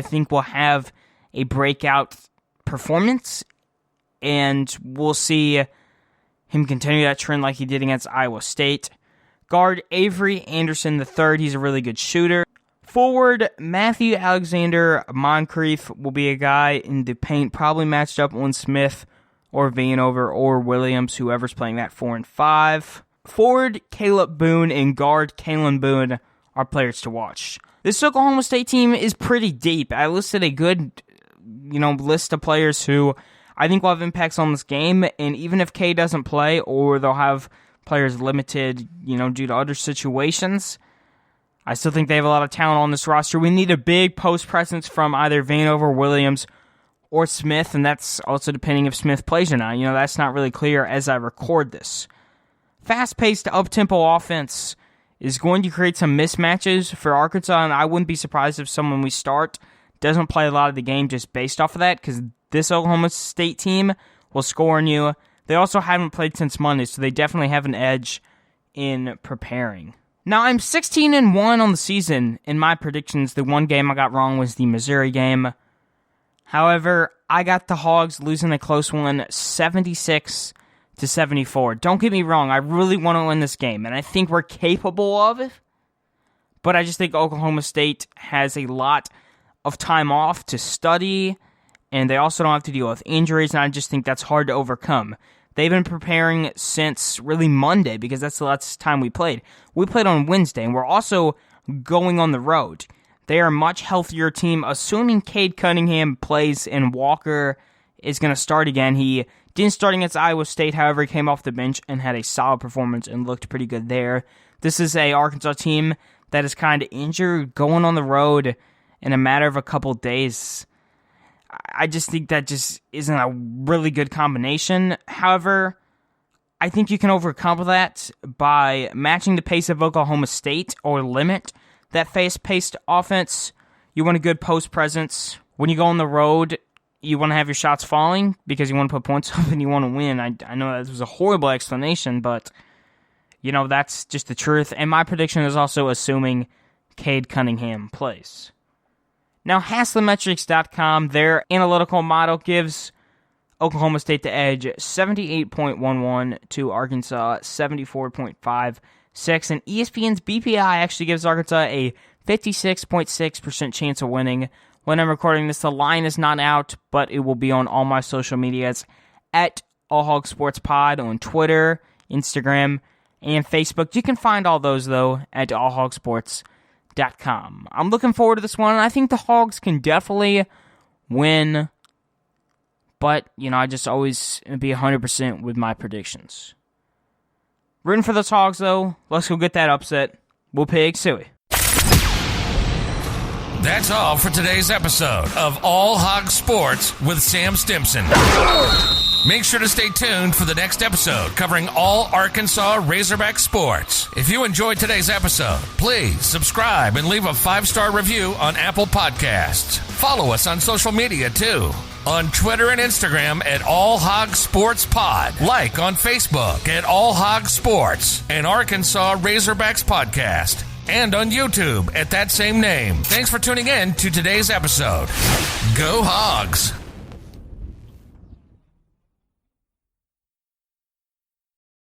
I think will have a breakout performance, and we'll see him continue that trend like he did against Iowa State. Guard Avery Anderson III, he's a really good shooter. Forward Matthew Alexander Moncrief will be a guy in the paint, probably matched up on Smith or Vanover or Williams, whoever's playing that 4 and 5. Forward Caleb Boone and guard Kalen Boone are players to watch. This Oklahoma State team is pretty deep. I listed a good, list of players who I think will have impacts on this game, and even if K doesn't play or they'll have players limited, due to other situations, I still think they have a lot of talent on this roster. We need a big post presence from either Vanover, Williams, or Smith, and that's also depending if Smith plays or not. That's not really clear as I record this. Fast-paced, up-tempo offense is going to create some mismatches for Arkansas, and I wouldn't be surprised if someone we start doesn't play a lot of the game just based off of that, because this Oklahoma State team will score on you. They also haven't played since Monday, so they definitely have an edge in preparing. Now, I'm 16-1 on the season in my predictions. The one game I got wrong was the Missouri game. However, I got the Hogs losing a close one, 76-74. Don't get me wrong, I really want to win this game, and I think we're capable of it. But I just think Oklahoma State has a lot of time off to study, and they also don't have to deal with injuries, and I just think that's hard to overcome. They've been preparing since really Monday, because that's the last time we played. We played on Wednesday, and we're also going on the road. They are a much healthier team, assuming Cade Cunningham plays and Walker is going to start again. He didn't start against Iowa State, however, he came off the bench and had a solid performance and looked pretty good there. This is a Arkansas team that is kind of injured, going on the road in a matter of a couple days. I just think that just isn't a really good combination. However, I think you can overcome that by matching the pace of Oklahoma State or limit that fast-paced offense. You want a good post presence. When you go on the road, you want to have your shots falling because you want to put points up and you want to win. I know that was a horrible explanation, but that's just the truth. And my prediction is also assuming Cade Cunningham plays. Now, Haslametrics.com, their analytical model gives Oklahoma State the edge 78.11 to Arkansas 74.56, and ESPN's BPI actually gives Arkansas a 56.6% chance of winning. When I'm recording this, the line is not out, but it will be on all my social medias at AllHogSportsPod on Twitter, Instagram, and Facebook. You can find all those, though, at AllHogSports.com. I'm looking forward to this one, and I think the Hogs can definitely win, but, I just always be 100% with my predictions. Rooting for those Hogs, though. Let's go get that upset. We'll pig suey. That's all for today's episode of All Hog Sports with Sam Stimpson. Make sure to stay tuned for the next episode covering all Arkansas Razorback sports. If you enjoyed today's episode, please subscribe and leave a 5-star review on Apple Podcasts. Follow us on social media too. On Twitter and Instagram at All Hog Sports Pod. Like on Facebook at All Hog Sports and Arkansas Razorbacks Podcast. And on YouTube at that same name. Thanks for tuning in to today's episode. Go Hogs!